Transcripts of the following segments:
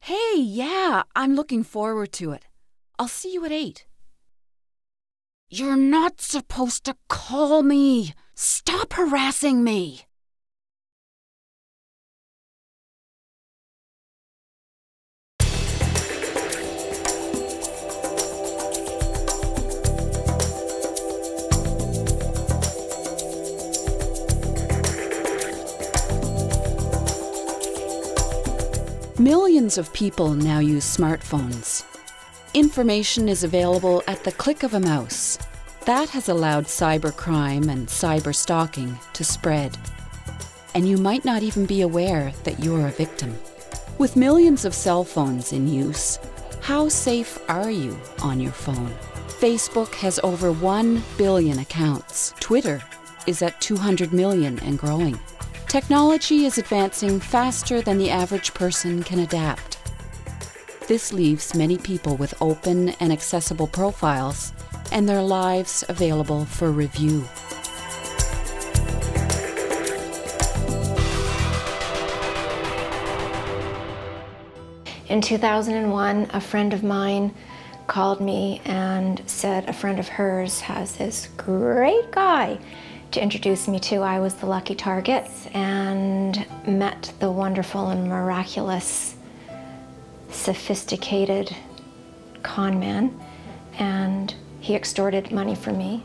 Hey, yeah, I'm looking forward to it. I'll see you at 8. You're not supposed to call me. Stop harassing me. Millions of people now use smartphones. Information is available at the click of a mouse. That has allowed cybercrime and cyberstalking to spread. And you might not even be aware that you're a victim. With millions of cell phones in use, how safe are you on your phone? Facebook has over 1 billion accounts. Twitter is at 200 million and growing. Technology is advancing faster than the average person can adapt. This leaves many people with open and accessible profiles and their lives available for review. In 2001, a friend of mine called me and said a friend of hers has this great guy to introduce me to. I was the lucky target and met the wonderful and miraculous, sophisticated con man, and he extorted money from me.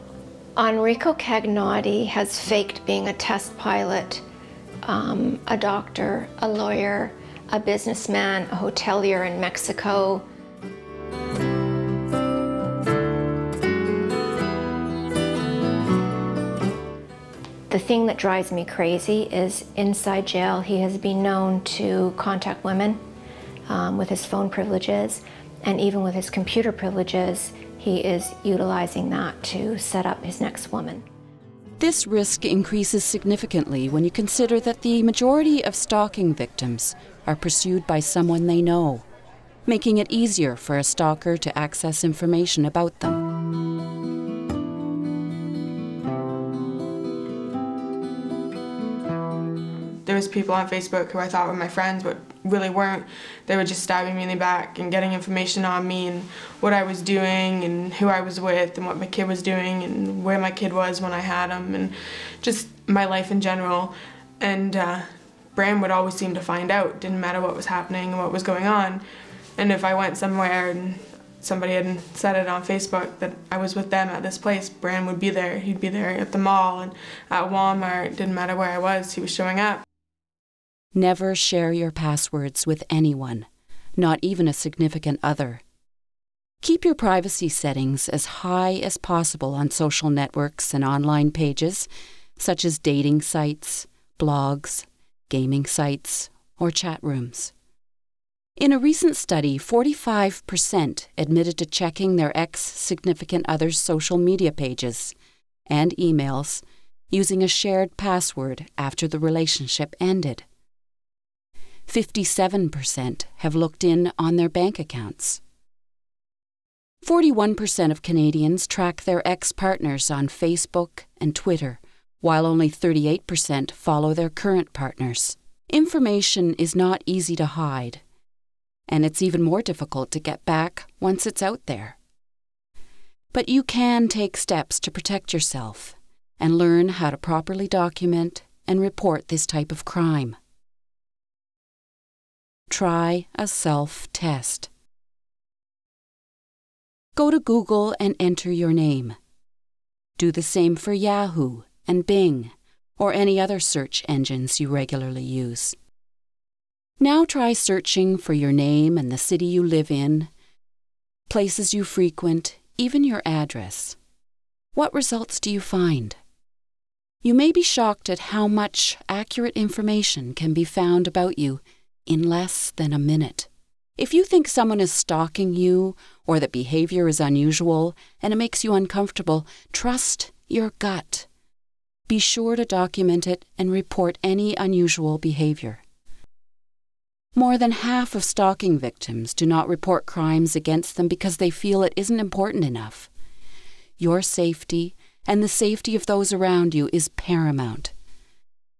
Enrico Cagnotti has faked being a test pilot, a doctor, a lawyer, a businessman, a hotelier in Mexico. The thing that drives me crazy is inside jail, he has been known to contact women with his phone privileges, and even with his computer privileges, he is utilizing that to set up his next woman. This risk increases significantly when you consider that the majority of stalking victims are pursued by someone they know, making it easier for a stalker to access information about them. There was people on Facebook who I thought were my friends but really weren't. They were just stabbing me in the back and getting information on me and what I was doing and who I was with and what my kid was doing and where my kid was when I had him and just my life in general. And Bram would always seem to find out. Didn't matter what was happening and what was going on. And if I went somewhere and somebody had said it on Facebook that I was with them at this place, Bram would be there. He'd be there at the mall and at Walmart. Didn't matter where I was, he was showing up. Never share your passwords with anyone, not even a significant other. Keep your privacy settings as high as possible on social networks and online pages, such as dating sites, blogs, gaming sites, or chat rooms. In a recent study, 45% admitted to checking their ex-significant other's social media pages and emails using a shared password after the relationship ended. 57% have looked in on their bank accounts. 41% of Canadians track their ex-partners on Facebook and Twitter, while only 38% follow their current partners. Information is not easy to hide, and it's even more difficult to get back once it's out there. But you can take steps to protect yourself and learn how to properly document and report this type of crime. Try a self-test. Go to Google and enter your name. Do the same for Yahoo and Bing or any other search engines you regularly use. Now try searching for your name and the city you live in, places you frequent, even your address. What results do you find? You may be shocked at how much accurate information can be found about you in less than a minute. If you think someone is stalking you or that behavior is unusual and it makes you uncomfortable, trust your gut. Be sure to document it and report any unusual behavior. More than half of stalking victims do not report crimes against them because they feel it isn't important enough. Your safety and the safety of those around you is paramount.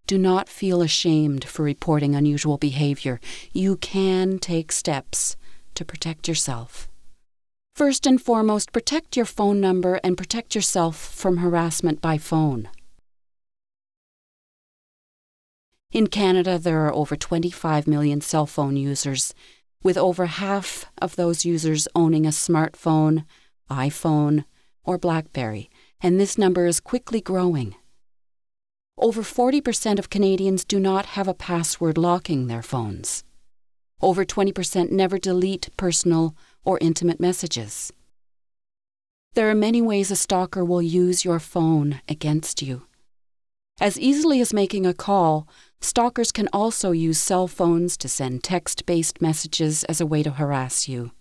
Do not feel ashamed for reporting unusual behavior. You can take steps to protect yourself. First and foremost, protect your phone number and protect yourself from harassment by phone. In Canada, there are over 25 million cell phone users, with over half of those users owning a smartphone, iPhone, or BlackBerry, and this number is quickly growing. Over 40% of Canadians do not have a password locking their phones. Over 20% never delete personal or intimate messages. There are many ways a stalker will use your phone against you. As easily as making a call, stalkers can also use cell phones to send text-based messages as a way to harass you.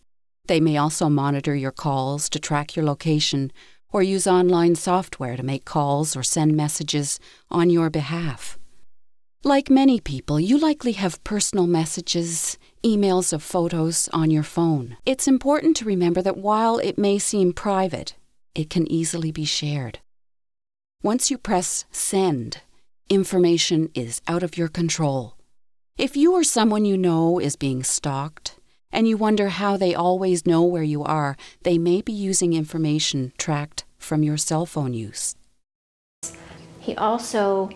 They may also monitor your calls to track your location or use online software to make calls or send messages on your behalf. Like many people, you likely have personal messages, emails of photos on your phone. It's important to remember that while it may seem private, it can easily be shared. Once you press send, information is out of your control. If you or someone you know is being stalked, and you wonder how they always know where you are, they may be using information tracked from your cell phone use. He also,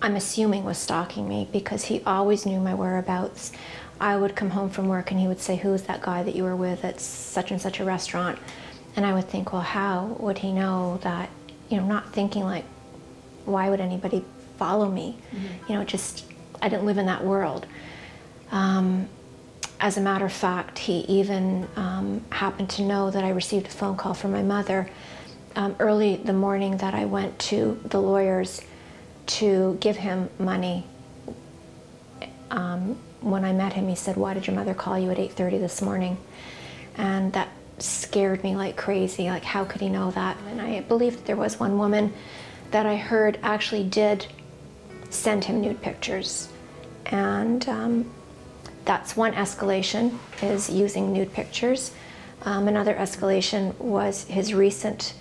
I'm assuming, was stalking me because he always knew my whereabouts. I would come home from work and he would say, "Who's that guy that you were with at such and such a restaurant?" And I would think, well, how would he know that? Not thinking like, why would anybody follow me? Mm-hmm. I didn't live in that world. As a matter of fact, he even happened to know that I received a phone call from my mother early the morning that I went to the lawyers to give him money. When I met him, he said, "Why did your mother call you at 8:30 this morning?" And that scared me like crazy. Like, how could he know that? And I believe that there was one woman that I heard actually did send him nude pictures. And that's one escalation, is using nude pictures. Another escalation was his recent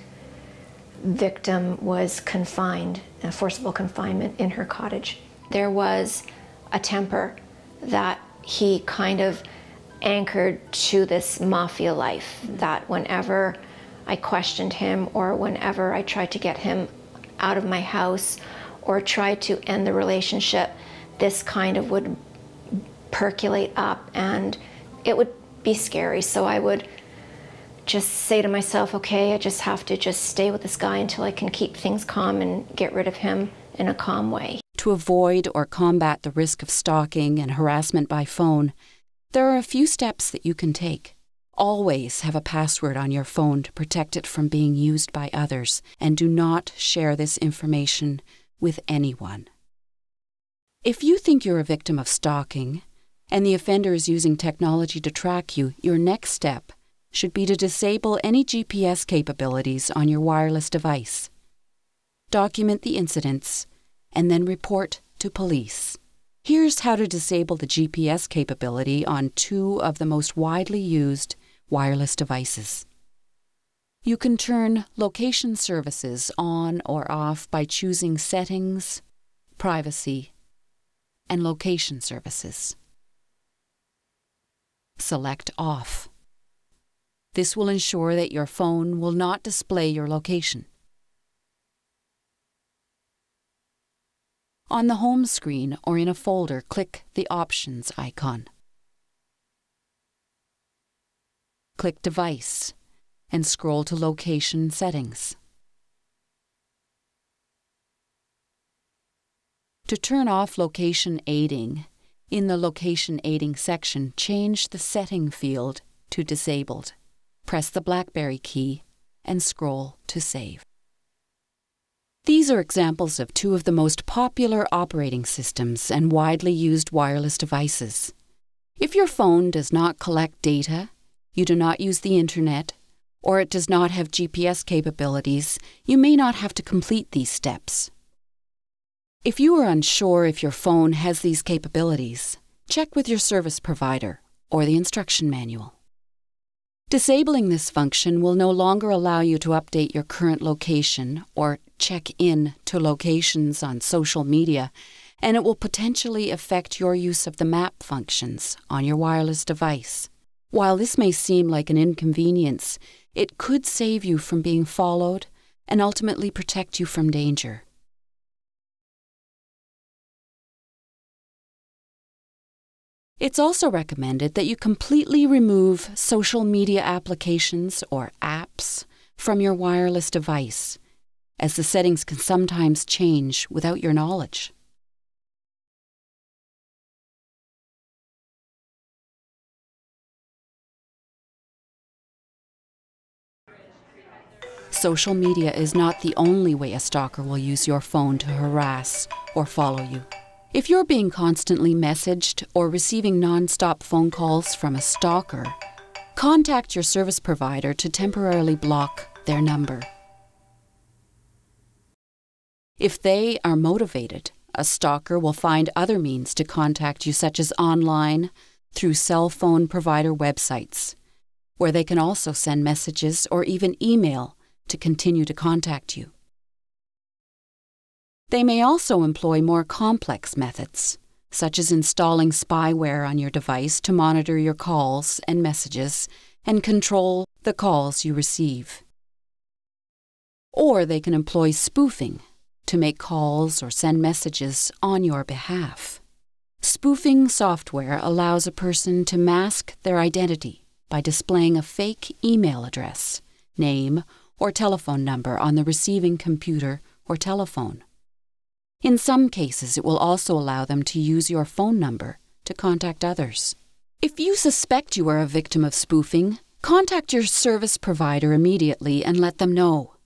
victim was confined, a forcible confinement in her cottage. There was a temper that he kind of anchored to this mafia life, that whenever I questioned him or whenever I tried to get him out of my house or tried to end the relationship, this kind of would percolate up and it would be scary. So I would just say to myself, okay, I just have to just stay with this guy until I can keep things calm and get rid of him in a calm way. To avoid or combat the risk of stalking and harassment by phone, there are a few steps that you can take. Always have a password on your phone to protect it from being used by others, and do not share this information with anyone. If you think you're a victim of stalking, and the offender is using technology to track you, your next step should be to disable any GPS capabilities on your wireless device. Document the incidents, and then report to police. Here's how to disable the GPS capability on two of the most widely used wireless devices. You can turn location services on or off by choosing Settings, Privacy, and Location Services. Select Off. This will ensure that your phone will not display your location. On the home screen or in a folder, click the Options icon. Click Device and scroll to Location Settings. To turn off location aiding, in the Location Aiding section, change the setting field to Disabled. Press the BlackBerry key and scroll to save. These are examples of two of the most popular operating systems and widely used wireless devices. If your phone does not collect data, you do not use the internet, or it does not have GPS capabilities, you may not have to complete these steps. If you are unsure if your phone has these capabilities, check with your service provider or the instruction manual. Disabling this function will no longer allow you to update your current location or check in to locations on social media, and it will potentially affect your use of the map functions on your wireless device. While this may seem like an inconvenience, it could save you from being followed and ultimately protect you from danger. It's also recommended that you completely remove social media applications or apps from your wireless device, as the settings can sometimes change without your knowledge. Social media is not the only way a stalker will use your phone to harass or follow you. If you're being constantly messaged or receiving non-stop phone calls from a stalker, contact your service provider to temporarily block their number. If they are motivated, a stalker will find other means to contact you, such as online, through cell phone provider websites, where they can also send messages or even email to continue to contact you. They may also employ more complex methods, such as installing spyware on your device to monitor your calls and messages and control the calls you receive. Or they can employ spoofing to make calls or send messages on your behalf. Spoofing software allows a person to mask their identity by displaying a fake email address, name, or telephone number on the receiving computer or telephone. In some cases, it will also allow them to use your phone number to contact others. If you suspect you are a victim of spoofing, contact your service provider immediately and let them know.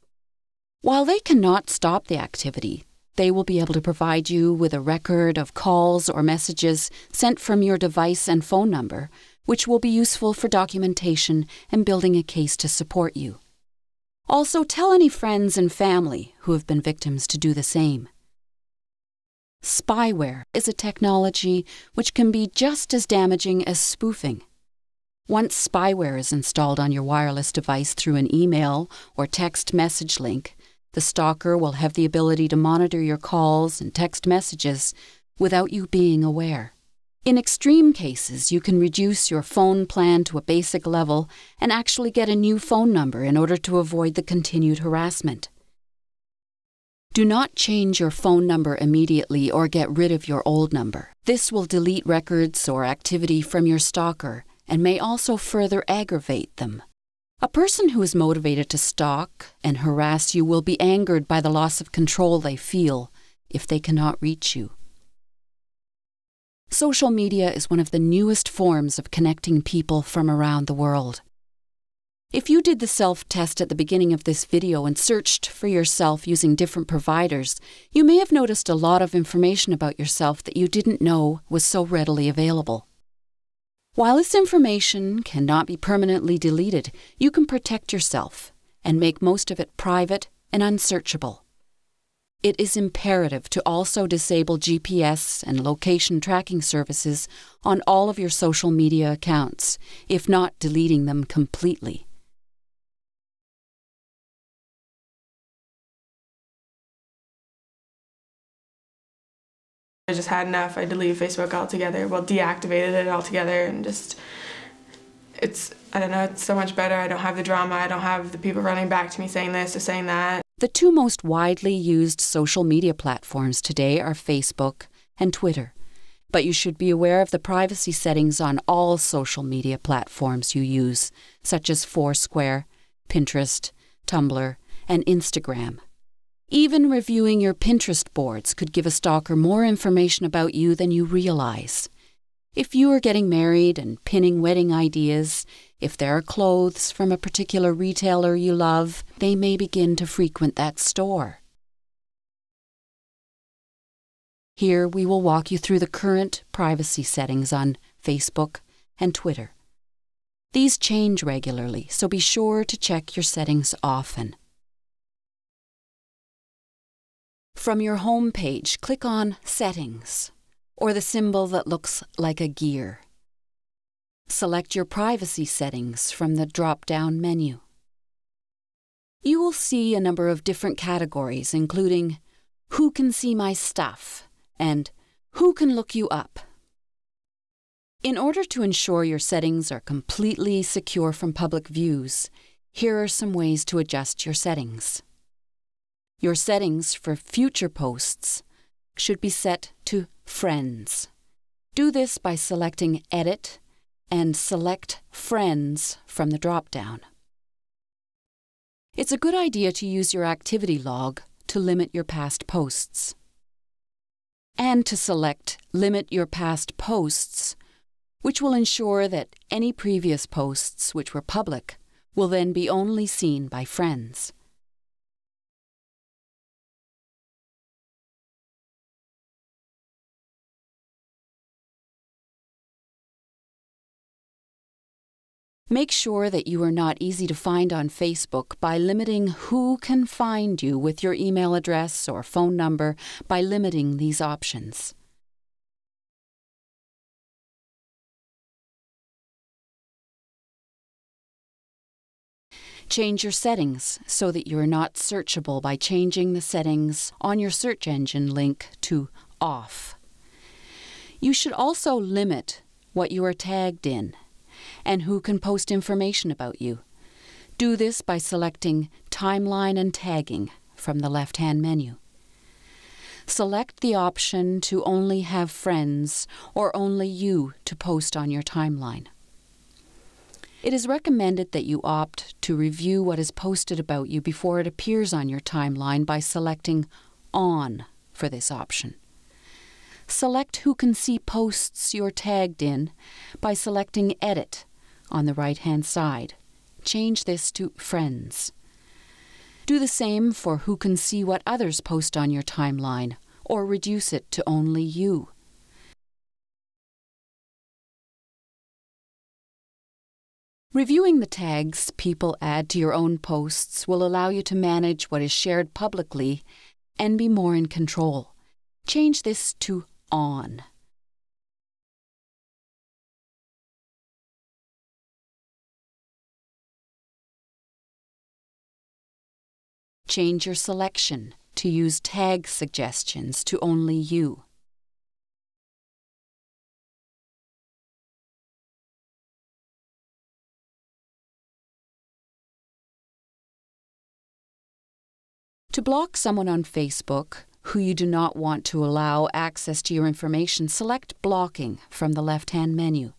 While they cannot stop the activity, they will be able to provide you with a record of calls or messages sent from your device and phone number, which will be useful for documentation and building a case to support you. Also, tell any friends and family who have been victims to do the same. Spyware is a technology which can be just as damaging as spoofing. Once spyware is installed on your wireless device through an email or text message link, the stalker will have the ability to monitor your calls and text messages without you being aware. In extreme cases, you can reduce your phone plan to a basic level and actually get a new phone number in order to avoid the continued harassment. Do not change your phone number immediately or get rid of your old number. This will delete records or activity from your stalker and may also further aggravate them. A person who is motivated to stalk and harass you will be angered by the loss of control they feel if they cannot reach you. Social media is one of the newest forms of connecting people from around the world. If you did the self-test at the beginning of this video and searched for yourself using different providers, you may have noticed a lot of information about yourself that you didn't know was so readily available. While this information cannot be permanently deleted, you can protect yourself and make most of it private and unsearchable. It is imperative to also disable GPS and location tracking services on all of your social media accounts, if not deleting them completely. I just had enough. I deleted Facebook altogether, well, deactivated it altogether, and just, I don't know, it's so much better. I don't have the drama. I don't have the people running back to me saying this or saying that. The two most widely used social media platforms today are Facebook and Twitter, but you should be aware of the privacy settings on all social media platforms you use, such as Foursquare, Pinterest, Tumblr, and Instagram. Even reviewing your Pinterest boards could give a stalker more information about you than you realize. If you are getting married and pinning wedding ideas, if there are clothes from a particular retailer you love, they may begin to frequent that store. Here we will walk you through the current privacy settings on Facebook and Twitter. These change regularly, so be sure to check your settings often. From your home page, click on Settings, or the symbol that looks like a gear. Select your privacy settings from the drop-down menu. You will see a number of different categories, including Who can see my stuff and Who can look you up. In order to ensure your settings are completely secure from public views, here are some ways to adjust your settings. Your settings for future posts should be set to Friends. Do this by selecting Edit and select Friends from the drop-down. It's a good idea to use your activity log to limit your past posts. And to select Limit Your Past Posts, which will ensure that any previous posts which were public will then be only seen by friends. Make sure that you are not easy to find on Facebook by limiting who can find you with your email address or phone number by limiting these options. Change your settings so that you are not searchable by changing the settings on your search engine link to Off. You should also limit what you are tagged in and who can post information about you. Do this by selecting Timeline and Tagging from the left-hand menu. Select the option to only have friends or only you to post on your timeline. It is recommended that you opt to review what is posted about you before it appears on your timeline by selecting On for this option. Select who can see posts you're tagged in by selecting Edit on the right-hand side. Change this to Friends. Do the same for who can see what others post on your timeline, or reduce it to only you. Reviewing the tags people add to your own posts will allow you to manage what is shared publicly and be more in control. Change this to On. Change your selection to use tag suggestions to only you. To block someone on Facebook who you do not want to allow access to your information, select Blocking from the left-hand menu.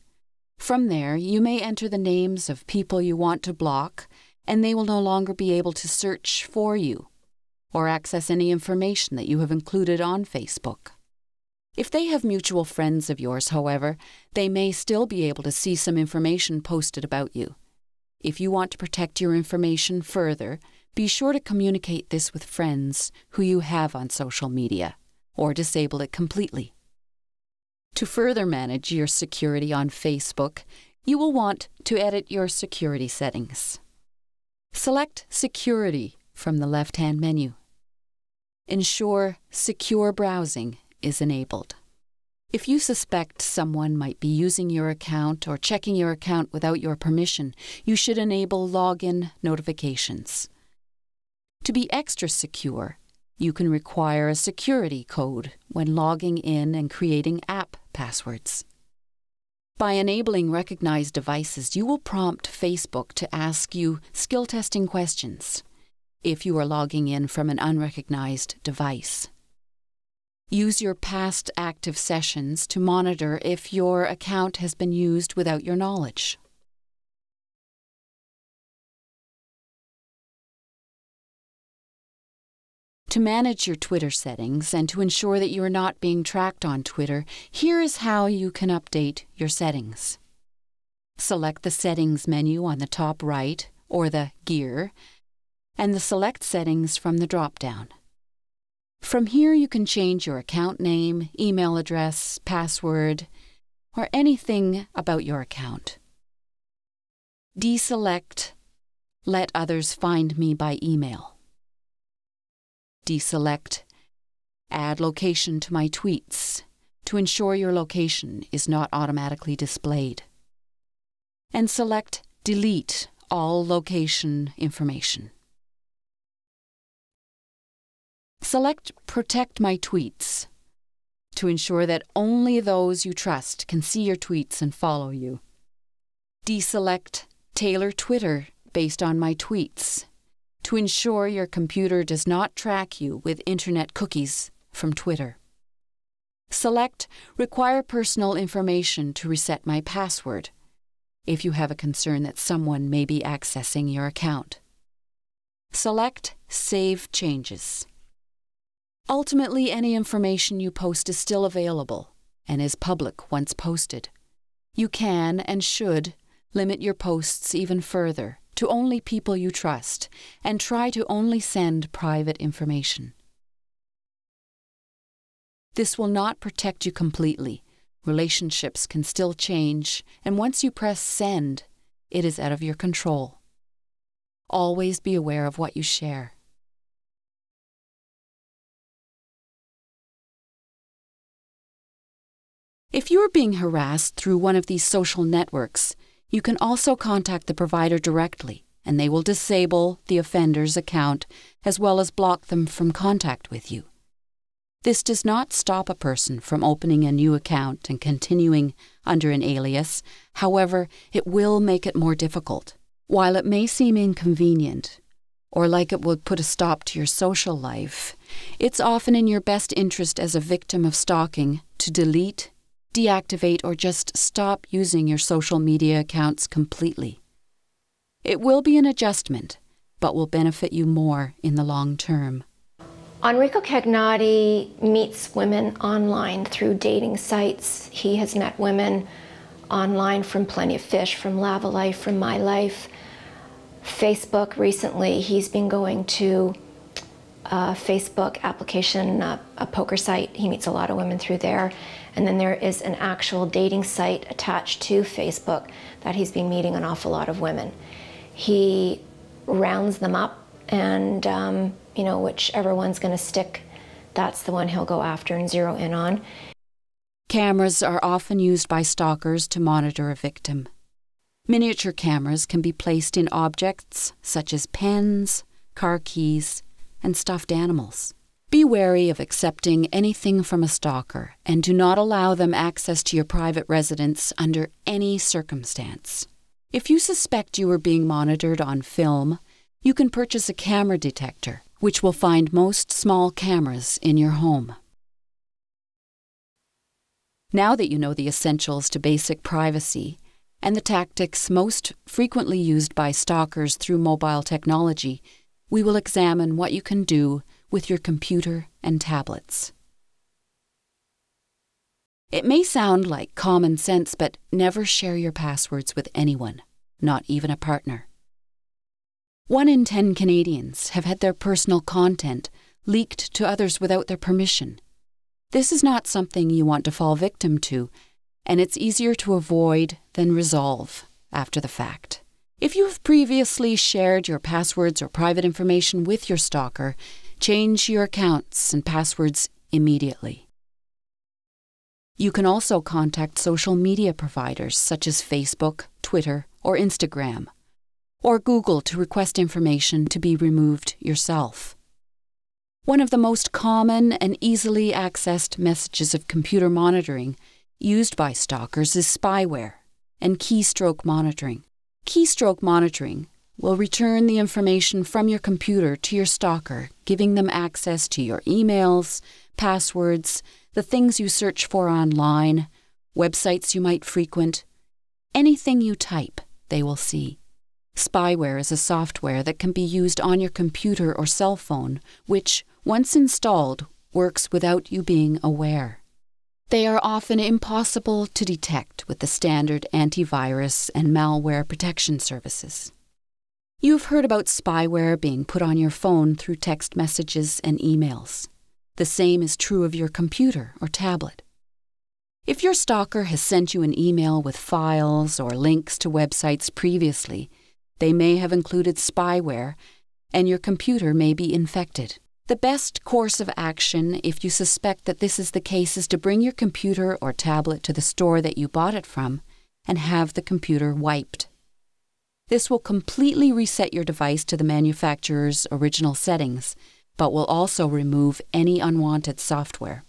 From there, you may enter the names of people you want to block, and they will no longer be able to search for you or access any information that you have included on Facebook. If they have mutual friends of yours, however, they may still be able to see some information posted about you. If you want to protect your information further, be sure to communicate this with friends who you have on social media, or disable it completely. To further manage your security on Facebook, you will want to edit your security settings. Select Security from the left-hand menu. Ensure Secure Browsing is enabled. If you suspect someone might be using your account or checking your account without your permission, you should enable login notifications. To be extra secure, you can require a security code when logging in and creating app passwords. By enabling recognized devices, you will prompt Facebook to ask you skill testing questions if you are logging in from an unrecognized device. Use your past active sessions to monitor if your account has been used without your knowledge. To manage your Twitter settings and to ensure that you are not being tracked on Twitter, here is how you can update your settings. Select the Settings menu on the top right, or the Gear, and the Select Settings from the drop-down. From here you can change your account name, email address, password, or anything about your account. Deselect Let Others Find Me by Email. Deselect Add Location to My Tweets to ensure your location is not automatically displayed. and select Delete all location information. Select Protect My Tweets to ensure that only those you trust can see your tweets and follow you. Deselect Tailor Twitter based on my tweets to ensure your computer does not track you with internet cookies from Twitter. Select Require Personal Information to reset my password if you have a concern that someone may be accessing your account. Select Save Changes. Ultimately, any information you post is still available and is public once posted. You can and should limit your posts even further to only people you trust and try to only send private information. This will not protect you completely. Relationships can still change, and once you press send, it is out of your control. Always be aware of what you share. If you are being harassed through one of these social networks, you can also contact the provider directly, and they will disable the offender's account as well as block them from contact with you. This does not stop a person from opening a new account and continuing under an alias. However, it will make it more difficult. While it may seem inconvenient, or like it would put a stop to your social life, it's often in your best interest as a victim of stalking to delete, deactivate, or just stop using your social media accounts completely. It will be an adjustment, but will benefit you more in the long term. Enrico Cagnati meets women online through dating sites. He has met women online from Plenty of Fish, from Lava Life, from My Life, Facebook. Recently, he's been going to a Facebook application, a poker site. He meets a lot of women through there. And then there is an actual dating site attached to Facebook that he's been meeting an awful lot of women. He rounds them up and whichever one's going to stick, that's the one he'll go after and zero in on. Cameras are often used by stalkers to monitor a victim. Miniature cameras can be placed in objects such as pens, car keys, and stuffed animals. Be wary of accepting anything from a stalker and do not allow them access to your private residence under any circumstance. If you suspect you are being monitored on film, you can purchase a camera detector, which will find most small cameras in your home. Now that you know the essentials to basic privacy and the tactics most frequently used by stalkers through mobile technology, we will examine what you can do with your computer and tablets. It may sound like common sense, but never share your passwords with anyone, not even a partner. 1 in 10 Canadians have had their personal content leaked to others without their permission. This is not something you want to fall victim to, and it's easier to avoid than resolve after the fact. If you have previously shared your passwords or private information with your stalker, change your accounts and passwords immediately. You can also contact social media providers such as Facebook, Twitter, or Instagram, or Google to request information to be removed yourself. One of the most common and easily accessed messages of computer monitoring used by stalkers is spyware and keystroke monitoring. Keystroke monitoring will return the information from your computer to your stalker, giving them access to your emails, passwords, the things you search for online, websites you might frequent. Anything you type, they will see. Spyware is a software that can be used on your computer or cell phone, which, once installed, works without you being aware. They are often impossible to detect with the standard antivirus and malware protection services. You've heard about spyware being put on your phone through text messages and emails. The same is true of your computer or tablet. If your stalker has sent you an email with files or links to websites previously, they may have included spyware, and your computer may be infected. The best course of action, if you suspect that this is the case, is to bring your computer or tablet to the store that you bought it from and have the computer wiped. This will completely reset your device to the manufacturer's original settings, but will also remove any unwanted software.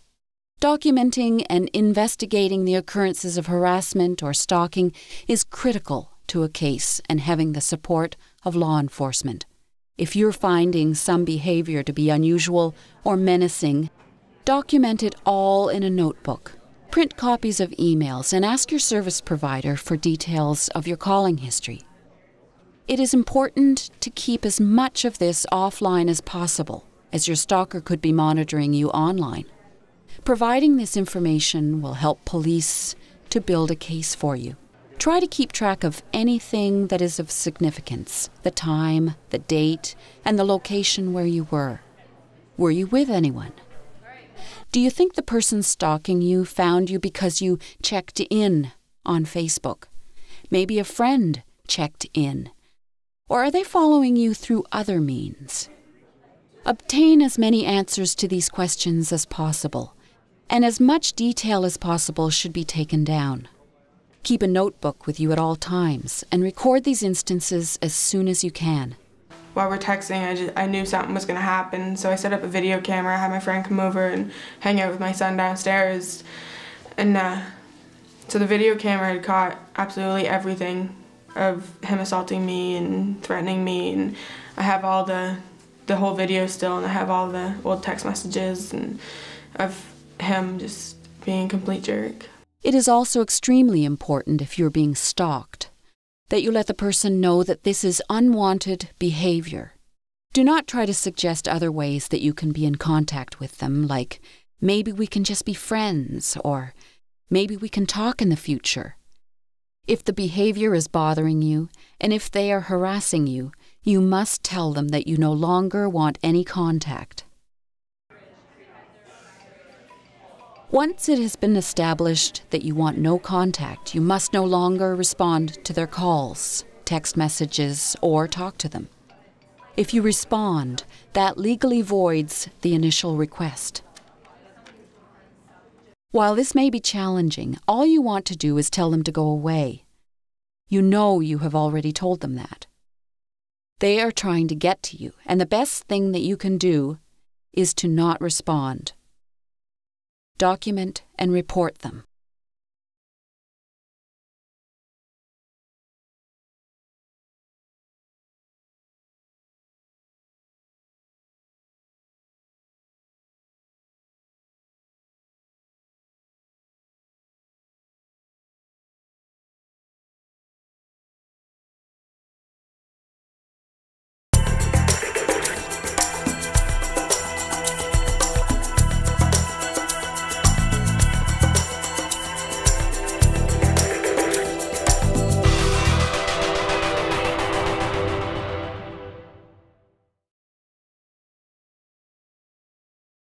Documenting and investigating the occurrences of harassment or stalking is critical to a case and having the support of law enforcement. If you're finding some behavior to be unusual or menacing, document it all in a notebook. Print copies of emails and ask your service provider for details of your calling history. It is important to keep as much of this offline as possible, as your stalker could be monitoring you online. Providing this information will help police to build a case for you. Try to keep track of anything that is of significance, the time, the date, and the location where you were. Were you with anyone? Do you think the person stalking you found you because you checked in on Facebook? Maybe a friend checked in. Or are they following you through other means? Obtain as many answers to these questions as possible, and as much detail as possible should be taken down. Keep a notebook with you at all times and record these instances as soon as you can. While we're texting, I knew something was going to happen, so I set up a video camera. I had my friend come over and hang out with my son downstairs. And so the video camera had caught absolutely everything of him assaulting me and threatening me. And I have all the whole video still, and I have all the old text messages and of him just being a complete jerk. It is also extremely important, if you're being stalked, that you let the person know that this is unwanted behavior. Do not try to suggest other ways that you can be in contact with them, like maybe we can just be friends, or maybe we can talk in the future. If the behavior is bothering you, and if they are harassing you, you must tell them that you no longer want any contact. Once it has been established that you want no contact, you must no longer respond to their calls, text messages, or talk to them. If you respond, that legally voids the initial request. While this may be challenging, all you want to do is tell them to go away. You know you have already told them that. They are trying to get to you, and the best thing that you can do is to not respond. Document and report them.